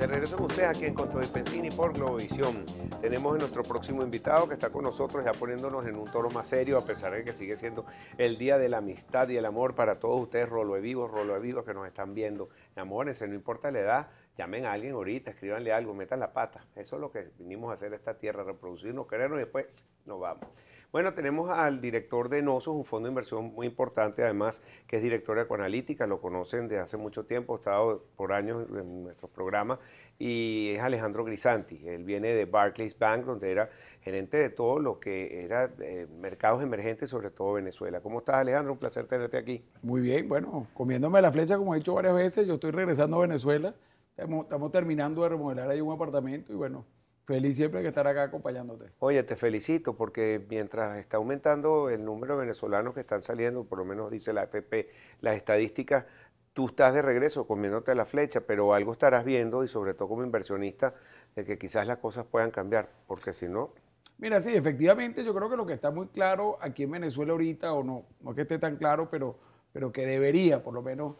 regreso con ustedes aquí en Conto de Pensini por Globovisión. Tenemos a nuestro próximo invitado que está con nosotros ya poniéndonos en un tono más serio, a pesar de que sigue siendo el Día de la Amistad y el Amor para todos ustedes, rolo de vivos que nos están viendo. Amórense, no importa la edad, llamen a alguien ahorita, escríbanle algo, metan la pata. Eso es lo que vinimos a hacer esta tierra, reproducirnos, querernos y después nos vamos. Bueno, tenemos al director de Nosos, un fondo de inversión muy importante, además que es director de Ecoanalítica, lo conocen de hace mucho tiempo, ha estado por años en nuestros programas, y es Alejandro Grisanti. Él viene de Barclays Bank, donde era gerente de todo lo que era mercados emergentes, sobre todo Venezuela. ¿Cómo estás, Alejandro? Un placer tenerte aquí. Muy bien, bueno, comiéndome la flecha, como he dicho varias veces, yo estoy regresando a Venezuela, estamos terminando de remodelar ahí un apartamento y bueno, feliz siempre de estar acá acompañándote. Oye, te felicito porque mientras está aumentando el número de venezolanos que están saliendo, por lo menos dice la AFP, las estadísticas, tú estás de regreso comiéndote la flecha, pero algo estarás viendo y sobre todo como inversionista de que quizás las cosas puedan cambiar, porque si no... Mira, sí, efectivamente yo creo que lo que está muy claro aquí en Venezuela ahorita, o no que esté tan claro, pero que debería por lo menos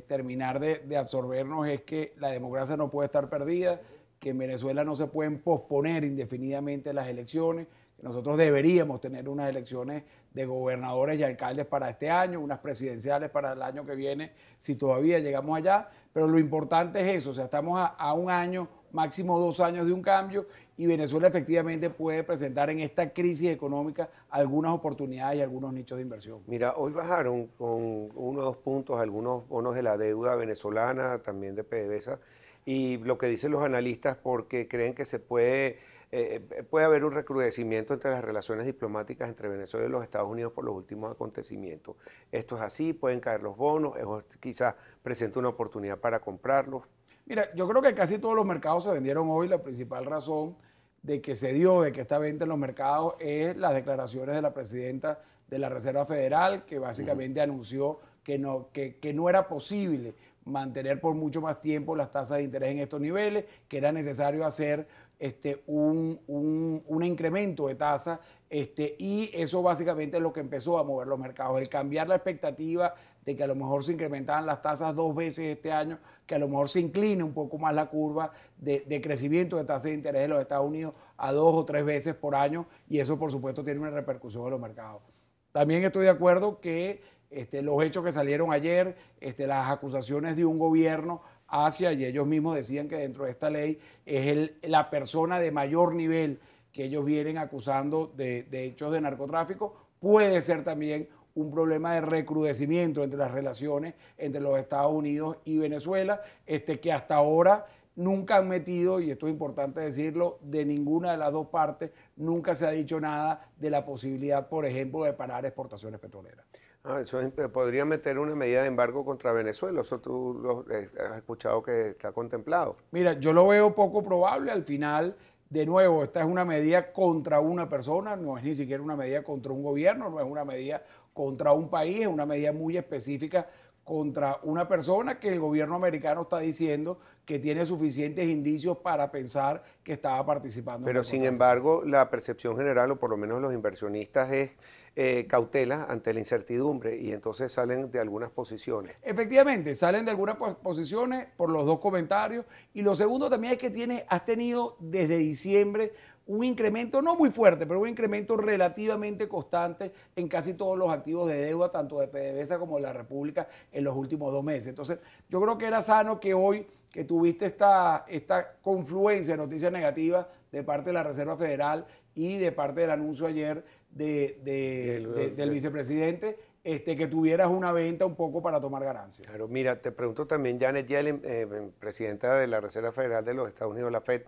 terminar de absorbernos es que la democracia no puede estar perdida, que en Venezuela no se pueden posponer indefinidamente las elecciones, que nosotros deberíamos tener unas elecciones de gobernadores y alcaldes para este año, unas presidenciales para el año que viene, si todavía llegamos allá, pero lo importante es eso, o sea, estamos a un año, máximo 2 años de un cambio y Venezuela efectivamente puede presentar en esta crisis económica algunas oportunidades y algunos nichos de inversión. Mira, hoy bajaron con 1 o 2 puntos algunos bonos de la deuda venezolana, también de PDVSA, y lo que dicen los analistas porque creen que se puede haber un recrudecimiento entre las relaciones diplomáticas entre Venezuela y los Estados Unidos por los últimos acontecimientos. Esto es así, pueden caer los bonos, quizás presenta una oportunidad para comprarlos. Mira, yo creo que casi todos los mercados se vendieron hoy. La principal razón de que se dio de que esta venta en los mercados es las declaraciones de la presidenta de la Reserva Federal, que básicamente anunció que no era posible mantener por mucho más tiempo las tasas de interés en estos niveles, que era necesario hacer un incremento de tasa y eso básicamente es lo que empezó a mover los mercados, el cambiar la expectativa de que a lo mejor se incrementaban las tasas 2 veces este año, que a lo mejor se incline un poco más la curva de crecimiento de tasas de interés de los Estados Unidos a 2 o 3 veces por año y eso por supuesto tiene una repercusión en los mercados. También estoy de acuerdo que los hechos que salieron ayer, las acusaciones de un gobierno hacia, y ellos mismos decían que dentro de esta ley es la persona de mayor nivel que ellos vienen acusando de hechos de narcotráfico, puede ser también un problema de recrudecimiento entre las relaciones entre los Estados Unidos y Venezuela, que hasta ahora nunca han metido, y esto es importante decirlo, de ninguna de las dos partes, nunca se ha dicho nada de la posibilidad, por ejemplo, de parar exportaciones petroleras. Eso podría meter una medida de embargo contra Venezuela, eso tú has escuchado que está contemplado. Mira, yo lo veo poco probable, al final, de nuevo, esta es una medida contra una persona, no es ni siquiera una medida contra un gobierno, no es una medida contra un país, es una medida muy específica contra una persona que el gobierno americano está diciendo que tiene suficientes indicios para pensar que estaba participando. Pero sin embargo, la percepción general, o por lo menos los inversionistas, es cautela ante la incertidumbre y entonces salen de algunas posiciones. Efectivamente, salen de algunas posiciones por los dos comentarios y lo segundo también es que has tenido desde diciembre un incremento, no muy fuerte, pero un incremento relativamente constante en casi todos los activos de deuda, tanto de PDVSA como de la República en los últimos 2 meses. Entonces, yo creo que era sano que hoy que tuviste esta confluencia de noticias negativas de parte de la Reserva Federal y de parte del anuncio ayer del vicepresidente, que tuvieras una venta un poco para tomar ganancias. Claro, mira, te pregunto también, Janet Yellen, presidenta de la Reserva Federal de los Estados Unidos, la Fed,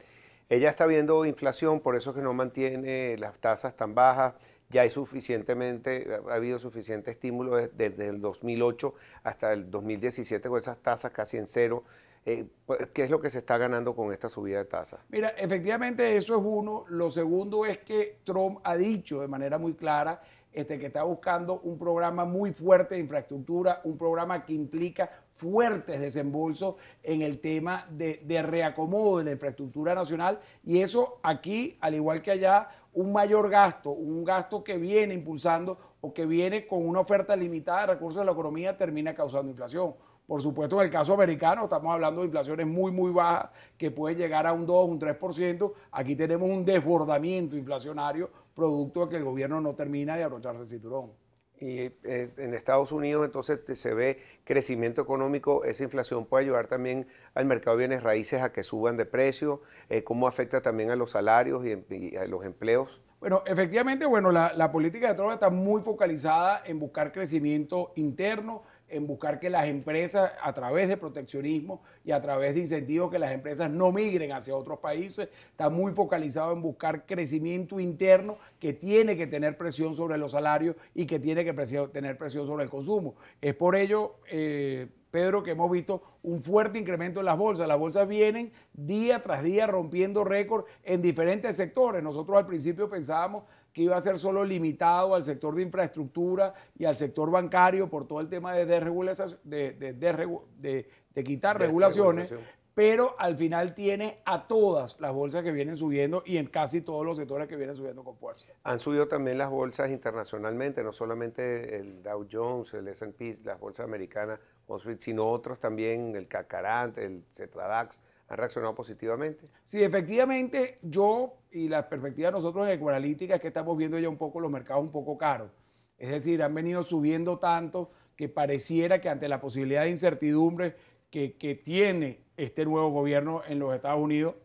ella está viendo inflación, por eso es que no mantiene las tasas tan bajas, ya ha habido suficiente estímulo desde el 2008 hasta el 2017 con esas tasas casi en cero. ¿Qué es lo que se está ganando con esta subida de tasas? Mira, efectivamente eso es uno. Lo segundo es que Trump ha dicho de manera muy clara que está buscando un programa muy fuerte de infraestructura, un programa que implica fuertes desembolsos en el tema de reacomodo de la infraestructura nacional y eso aquí, al igual que allá, un mayor gasto, un gasto que viene impulsando o que viene con una oferta limitada de recursos de la economía termina causando inflación. Por supuesto, en el caso americano estamos hablando de inflaciones muy, muy bajas que pueden llegar a un 2, un 3%. Aquí tenemos un desbordamiento inflacionario producto de que el gobierno no termina de abrocharse el cinturón. Y en Estados Unidos entonces se ve crecimiento económico, esa inflación puede ayudar también al mercado de bienes raíces a que suban de precio, cómo afecta también a los salarios y a los empleos. Bueno, efectivamente, bueno, la política de Trump está muy focalizada en buscar crecimiento interno, en buscar que las empresas, a través de proteccionismo y a través de incentivos, que las empresas no migren hacia otros países. Está muy focalizado en buscar crecimiento interno que tiene que tener presión sobre los salarios y que tiene que tener presión sobre el consumo. Es por ello, Pedro, que hemos visto un fuerte incremento en las bolsas. Las bolsas vienen día tras día rompiendo récord en diferentes sectores. Nosotros al principio pensábamos que iba a ser solo limitado al sector de infraestructura y al sector bancario por todo el tema de quitar regulaciones, pero al final tiene a todas las bolsas que vienen subiendo y en casi todos los sectores que vienen subiendo con fuerza. Han subido también las bolsas internacionalmente, no solamente el Dow Jones, el S&P, las bolsas americanas, Wall Street, sino otros también, el CAC, el Cetradax, han reaccionado positivamente. Sí, efectivamente, yo y la perspectiva de nosotros en Ecoanalítica es que estamos viendo ya un poco los mercados un poco caros. Es decir, han venido subiendo tanto que pareciera que ante la posibilidad de incertidumbre que tiene este nuevo gobierno en los Estados Unidos,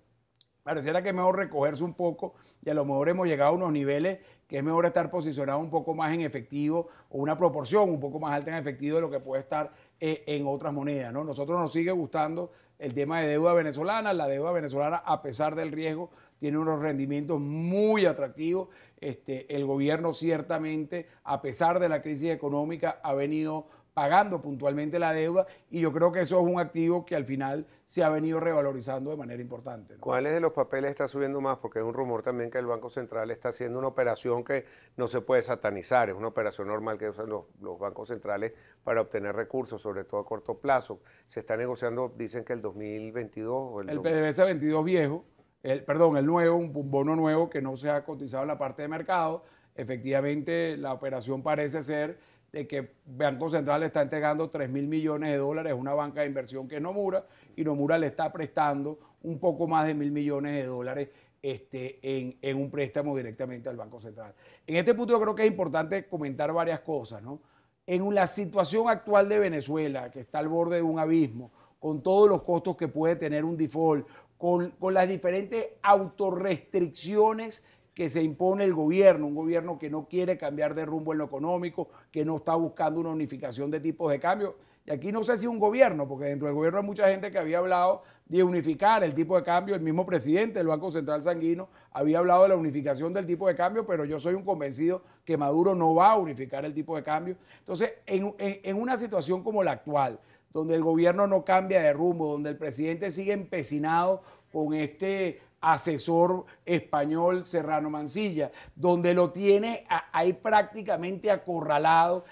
pareciera que es mejor recogerse un poco y a lo mejor hemos llegado a unos niveles que es mejor estar posicionado un poco más en efectivo o una proporción un poco más alta en efectivo de lo que puede estar en otras monedas, ¿no? Nosotros nos sigue gustando el tema de deuda venezolana. La deuda venezolana, a pesar del riesgo, tiene unos rendimientos muy atractivos. El gobierno ciertamente, a pesar de la crisis económica, ha venido pagando puntualmente la deuda y yo creo que eso es un activo que al final se ha venido revalorizando de manera importante, ¿no? ¿Cuáles de los papeles está subiendo más? Porque es un rumor también que el Banco Central está haciendo una operación que no se puede satanizar, es una operación normal que usan los bancos centrales para obtener recursos, sobre todo a corto plazo. Se está negociando, dicen que el 2022 o el PDVSA 22 viejo, el nuevo, un bono nuevo que no se ha cotizado en la parte de mercado. Efectivamente, la operación parece ser de que Banco Central le está entregando 3.000 millones de dólares a una banca de inversión que es Nomura, y Nomura le está prestando un poco más de 1.000 millones de dólares en un préstamo directamente al Banco Central. En este punto yo creo que es importante comentar varias cosas, ¿no? En la situación actual de Venezuela, que está al borde de un abismo, con todos los costos que puede tener un default, con las diferentes autorrestricciones que se impone el gobierno, un gobierno que no quiere cambiar de rumbo en lo económico, que no está buscando una unificación de tipos de cambio. Y aquí no sé si un gobierno, porque dentro del gobierno hay mucha gente que había hablado de unificar el tipo de cambio. El mismo presidente del Banco Central Sanguino había hablado de la unificación del tipo de cambio, pero yo soy un convencido que Maduro no va a unificar el tipo de cambio. Entonces, en una situación como la actual, donde el gobierno no cambia de rumbo, donde el presidente sigue empecinado con este asesor español Serrano Mansilla, donde lo tiene ahí prácticamente acorralado,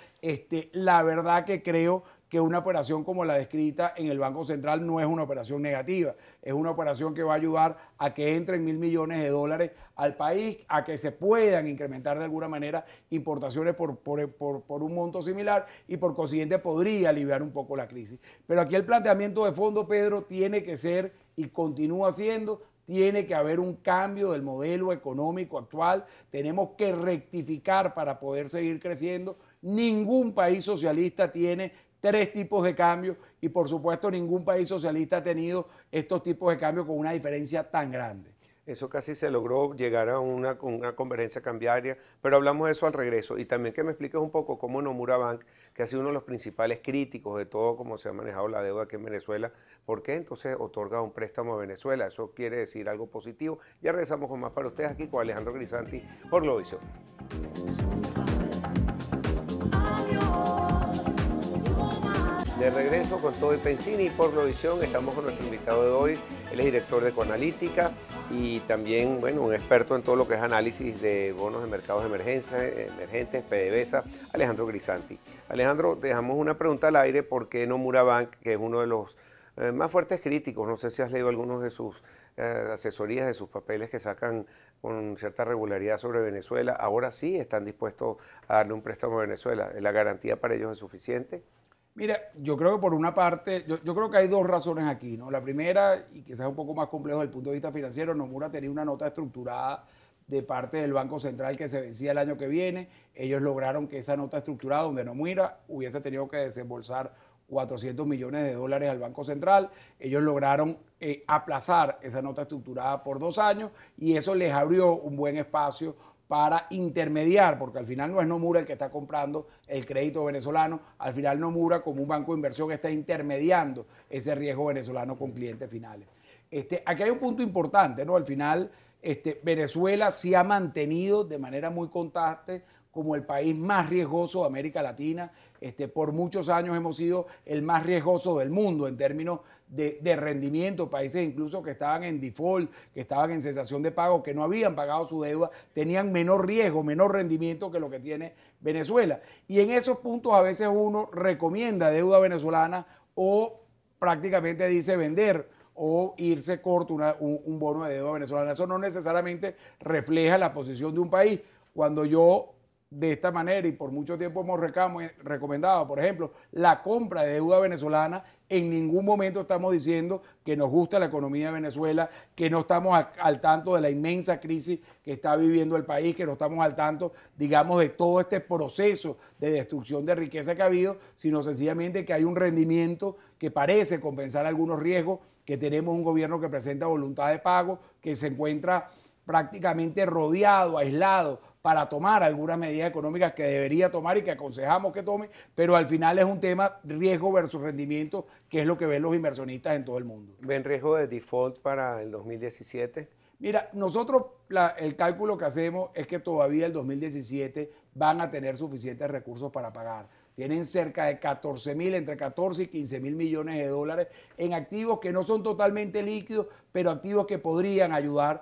la verdad que creo que una operación como la descrita en el Banco Central no es una operación negativa, es una operación que va a ayudar a que entren 1.000 millones de dólares al país, a que se puedan incrementar de alguna manera importaciones por un monto similar y por consiguiente podría aliviar un poco la crisis. Pero aquí el planteamiento de fondo, Pedro, tiene que ser y continúa siendo: tiene que haber un cambio del modelo económico actual, tenemos que rectificar para poder seguir creciendo. Ningún país socialista tiene 3 tipos de cambio y por supuesto ningún país socialista ha tenido estos tipos de cambio con una diferencia tan grande. Eso casi se logró llegar a una convergencia cambiaria, pero hablamos de eso al regreso. Y también que me expliques un poco cómo Nomura Bank, que ha sido uno de los principales críticos de todo cómo se ha manejado la deuda aquí en Venezuela, ¿por qué entonces otorga un préstamo a Venezuela? Eso quiere decir algo positivo. Ya regresamos con más para ustedes aquí con Alejandro Grisanti por Globovisión. De regreso con todo el Pensini por Globovisión. Estamos con nuestro invitado de hoy. Él es director de Ecoanalítica y también, bueno, un experto en todo lo que es análisis de bonos de mercados emergentes, PDVSA, Alejandro Grisanti. Alejandro, dejamos una pregunta al aire. ¿Por qué Nomura Bank, que es uno de los más fuertes críticos? No sé si has leído algunos de sus asesorías, de sus papeles que sacan con cierta regularidad sobre Venezuela. Ahora sí están dispuestos a darle un préstamo a Venezuela. ¿La garantía para ellos es suficiente? Mira, yo creo que por una parte, yo creo que hay dos razones aquí, ¿no? La primera, y quizás un poco más complejo desde el punto de vista financiero, Nomura tenía una nota estructurada de parte del Banco Central que se vencía el año que viene. Ellos lograron que esa nota estructurada, donde Nomura hubiese tenido que desembolsar 400 millones de dólares al Banco Central, ellos lograron aplazar esa nota estructurada por 2 años y eso les abrió un buen espacio para intermediar, porque al final no es Nomura el que está comprando el crédito venezolano, al final Nomura como un banco de inversión está intermediando ese riesgo venezolano con clientes finales. Aquí hay un punto importante, ¿no? Al final Venezuela sí ha mantenido de manera muy constante como el país más riesgoso de América Latina. Por muchos años hemos sido el más riesgoso del mundo en términos de rendimiento. Países incluso que estaban en default, que estaban en cesación de pago, que no habían pagado su deuda, tenían menor riesgo, menor rendimiento que lo que tiene Venezuela. Y en esos puntos a veces uno recomienda deuda venezolana o prácticamente dice vender o irse corto un bono de deuda venezolana. Eso no necesariamente refleja la posición de un país. Cuando yo de esta manera y por mucho tiempo hemos recomendado, por ejemplo, la compra de deuda venezolana, en ningún momento estamos diciendo que nos gusta la economía de Venezuela, que no estamos al tanto de la inmensa crisis que está viviendo el país, que no estamos al tanto, digamos, de todo este proceso de destrucción de riqueza que ha habido, sino sencillamente que hay un rendimiento que parece compensar algunos riesgos, que tenemos un gobierno que presenta voluntad de pago, que se encuentra prácticamente rodeado, aislado, para tomar algunas medidas económicas que debería tomar y que aconsejamos que tome, pero al final es un tema riesgo versus rendimiento, que es lo que ven los inversionistas en todo el mundo. ¿Ven riesgo de default para el 2017? Mira, nosotros el cálculo que hacemos es que todavía el 2017 van a tener suficientes recursos para pagar. Tienen cerca de 14.000, entre 14 y 15.000 millones de dólares en activos que no son totalmente líquidos, pero activos que podrían ayudar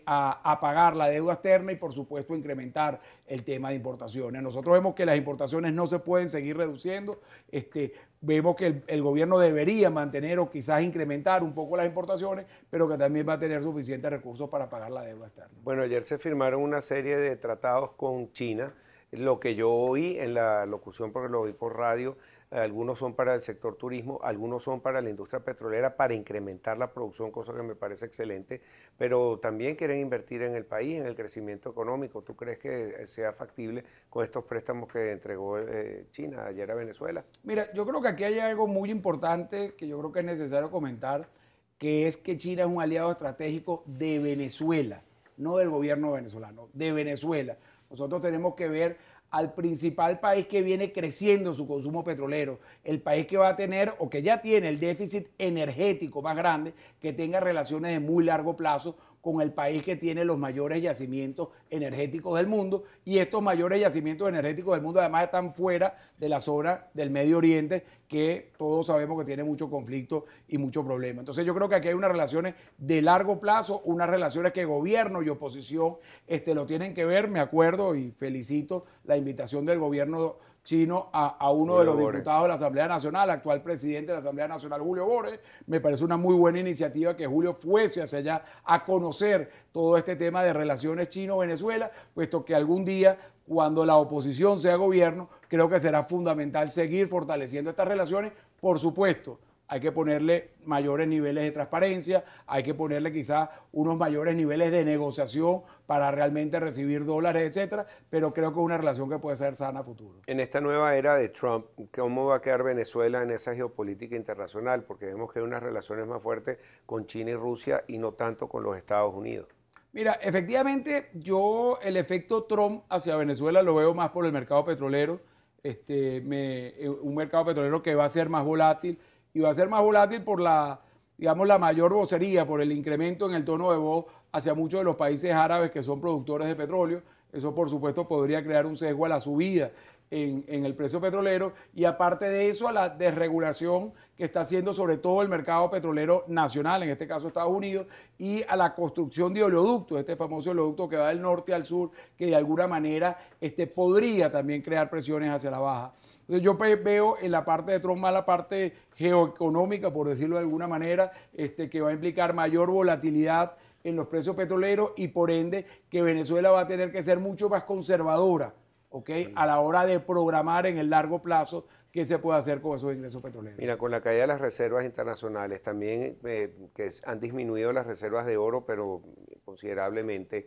a pagar la deuda externa y por supuesto incrementar el tema de importaciones. Nosotros vemos que las importaciones no se pueden seguir reduciendo, vemos que el gobierno debería mantener o quizás incrementar un poco las importaciones, pero que también va a tener suficientes recursos para pagar la deuda externa. Bueno, ayer se firmaron una serie de tratados con China. Lo que yo oí en la locución, porque lo oí por radio, algunos son para el sector turismo, algunos son para la industria petrolera, para incrementar la producción, cosa que me parece excelente, pero también quieren invertir en el país, en el crecimiento económico. ¿Tú crees que sea factible con estos préstamos que entregó China ayer a Venezuela? Mira, yo creo que aquí hay algo muy importante que yo creo que es necesario comentar, que es que China es un aliado estratégico de Venezuela, no del gobierno venezolano, de Venezuela. Nosotros tenemos que ver al principal país que viene creciendo su consumo petrolero, el país que va a tener o que ya tiene el déficit energético más grande, que tenga relaciones de muy largo plazo con el país que tiene los mayores yacimientos energéticos del mundo, y estos mayores yacimientos energéticos del mundo además están fuera de la zona del Medio Oriente, que todos sabemos que tiene mucho conflicto y mucho problema. Entonces yo creo que aquí hay unas relaciones de largo plazo, unas relaciones que gobierno y oposición lo tienen que ver. Me acuerdo y felicito la invitación del gobierno chino a uno de los diputados de la Asamblea Nacional, actual presidente de la Asamblea Nacional, Julio Borges. Me parece una muy buena iniciativa que Julio fuese hacia allá a conocer todo este tema de relaciones chino-Venezuela, puesto que algún día, cuando la oposición sea gobierno, creo que será fundamental seguir fortaleciendo estas relaciones, por supuesto. Hay que ponerle mayores niveles de transparencia, hay que ponerle quizás unos mayores niveles de negociación para realmente recibir dólares, etcétera, pero creo que es una relación que puede ser sana a futuro. En esta nueva era de Trump, ¿cómo va a quedar Venezuela en esa geopolítica internacional? Porque vemos que hay unas relaciones más fuertes con China y Rusia y no tanto con los Estados Unidos. Mira, efectivamente, yo el efecto Trump hacia Venezuela lo veo más por el mercado petrolero, un mercado petrolero que va a ser más volátil, y va a ser más volátil por digamos, la mayor vocería, por el incremento en el tono de voz hacia muchos de los países árabes que son productores de petróleo. Eso, por supuesto, podría crear un sesgo a la subida en el precio petrolero, y aparte de eso, a la desregulación que está haciendo sobre todo el mercado petrolero nacional, en este caso Estados Unidos, y a la construcción de oleoductos, este famoso oleoducto que va del norte al sur, que de alguna manera podría también crear presiones hacia la baja. Entonces yo veo en la parte de Trump más la parte geoeconómica, por decirlo de alguna manera, que va a implicar mayor volatilidad en los precios petroleros y por ende que Venezuela va a tener que ser mucho más conservadora ¿ok? A la hora de programar en el largo plazo qué se puede hacer con esos ingresos petroleros. Mira, con la caída de las reservas internacionales, también han disminuido las reservas de oro, pero considerablemente.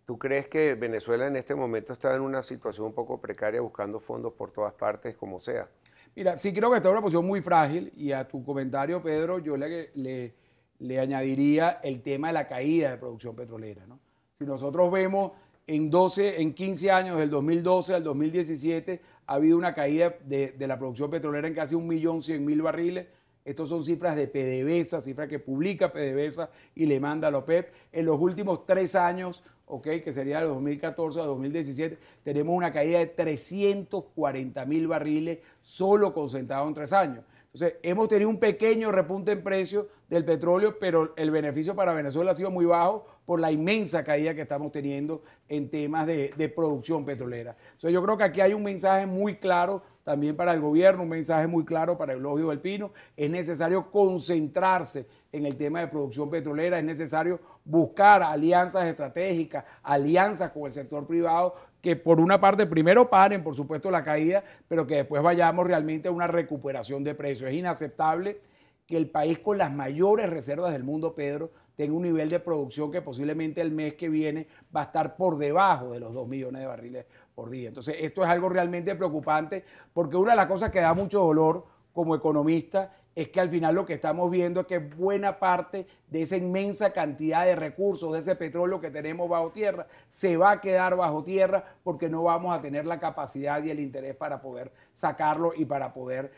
¿Tú crees que Venezuela en este momento está en una situación un poco precaria buscando fondos por todas partes, como sea? Mira, sí creo que está en una posición muy frágil y a tu comentario, Pedro, yo le añadiría el tema de la caída de producción petrolera, ¿no? Si nosotros vemos en 15 años, del 2012 al 2017, ha habido una caída de la producción petrolera en casi 1.100.000 barriles. Estos son cifras de PDVSA, cifras que publica PDVSA y le manda a la OPEP. En los últimos 3 años, que sería de 2014 a 2017, tenemos una caída de 340.000 barriles solo concentrado en 3 años. Entonces, hemos tenido un pequeño repunte en precio del petróleo, pero el beneficio para Venezuela ha sido muy bajo por la inmensa caída que estamos teniendo en temas de producción petrolera. Entonces, yo creo que aquí hay un mensaje muy claro también para el gobierno, un mensaje muy claro para el Eulogio del Pino. Es necesario concentrarse en el tema de producción petrolera, es necesario buscar alianzas estratégicas, alianzas con el sector privado, que por una parte primero paren, por supuesto, la caída, pero que después vayamos realmente a una recuperación de precios. Es inaceptable que el país con las mayores reservas del mundo, Pedro, tenga un nivel de producción que posiblemente el mes que viene va a estar por debajo de los 2 millones de barriles por día. Entonces, esto es algo realmente preocupante, porque una de las cosas que da mucho dolor como economista es que al final lo que estamos viendo es que buena parte de esa inmensa cantidad de recursos, de ese petróleo que tenemos bajo tierra, se va a quedar bajo tierra porque no vamos a tener la capacidad y el interés para poder sacarlo y para poder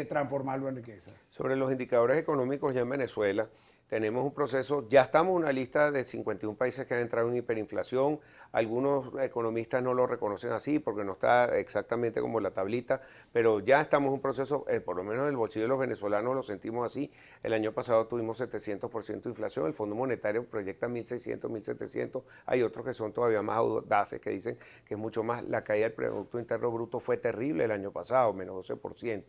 transformarlo en riqueza. Sobre los indicadores económicos ya en Venezuela, tenemos un proceso, ya estamos en una lista de 51 países que han entrado en hiperinflación. Algunos economistas no lo reconocen así porque no está exactamente como la tablita, pero ya estamos en un proceso, por lo menos en el bolsillo de los venezolanos lo sentimos así. El año pasado tuvimos 700% de inflación, el Fondo Monetario proyecta 1.600, 1.700. Hay otros que son todavía más audaces que dicen que es mucho más. La caída del Producto Interno Bruto fue terrible el año pasado, menos 12%.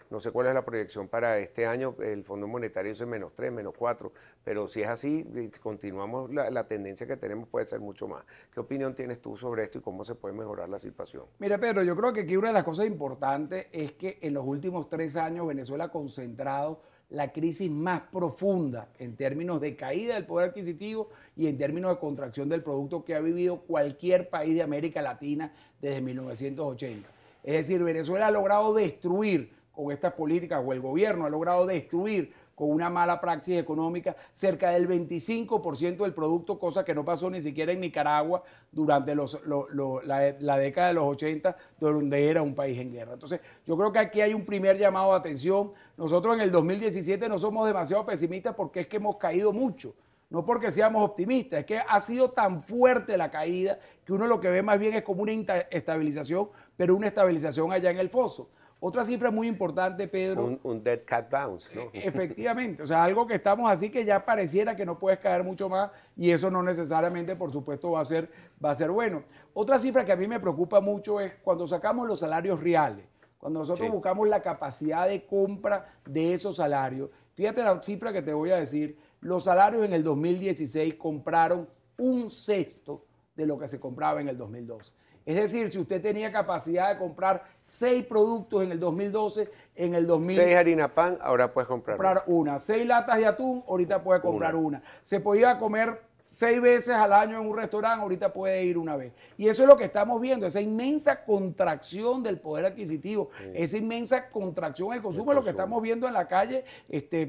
No sé cuál es la proyección para este año, el Fondo Monetario dice menos 3, menos 4, pero si es así, si continuamos la tendencia que tenemos puede ser mucho más. ¿Qué opinión tienes tú sobre esto y cómo se puede mejorar la situación? Mira, Pedro, yo creo que aquí una de las cosas importantes es que en los últimos 3 años Venezuela ha concentrado la crisis más profunda en términos de caída del poder adquisitivo y en términos de contracción del producto que ha vivido cualquier país de América Latina desde 1980. Es decir, Venezuela ha logrado destruir con estas políticas, o el gobierno ha logrado destruir con una mala praxis económica cerca del 25% del producto, cosa que no pasó ni siquiera en Nicaragua durante la década de los 80, donde era un país en guerra. Entonces, yo creo que aquí hay un primer llamado de atención. Nosotros en el 2017 no somos demasiado pesimistas porque es que hemos caído mucho. No porque seamos optimistas, es que ha sido tan fuerte la caída que uno lo que ve más bien es como una estabilización, pero una estabilización allá en el foso. Otra cifra muy importante, Pedro. Un dead cat bounce, ¿no? Efectivamente, o sea, algo que estamos así que ya pareciera que no puedes caer mucho más y eso no necesariamente, por supuesto, va a ser bueno. Otra cifra que a mí me preocupa mucho es cuando sacamos los salarios reales, cuando nosotros buscamos la capacidad de compra de esos salarios. Fíjate la cifra que te voy a decir, los salarios en el 2016 compraron 1/6 de lo que se compraba en el 2012. Es decir, si usted tenía capacidad de comprar 6 productos en el 2012, en el 2000... 6 harina pan, ahora puedes comprar una. 6 latas de atún, ahorita puede comprar una. Se podía comer 6 veces al año en un restaurante, ahorita puede ir una vez. Y eso es lo que estamos viendo, esa inmensa contracción del poder adquisitivo, esa inmensa contracción del consumo, es lo que estamos viendo en la calle,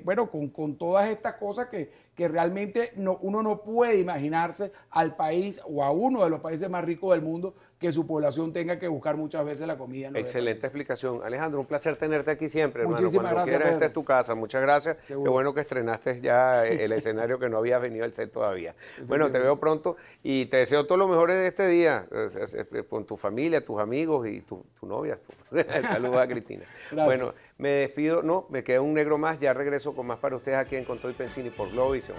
bueno, con todas estas cosas que realmente uno no puede imaginarse al país o a uno de los países más ricos del mundo que su población tenga que buscar muchas veces la comida. Excelente explicación. Alejandro, un placer tenerte aquí siempre, hermano. Muchísimas Cuando gracias, quieras, Pedro. esta es tu casa. Muchas gracias. Seguro. Qué bueno que estrenaste ya el escenario que no había venido al set todavía. Bueno, te veo pronto y te deseo todo lo mejor de este día con tu familia, tus amigos y tu novia. Saludos a Cristina. Gracias. Bueno, me despido. No, me queda un negro más. Ya regreso con más para ustedes aquí en Con Todo y Pensini por Globovisión.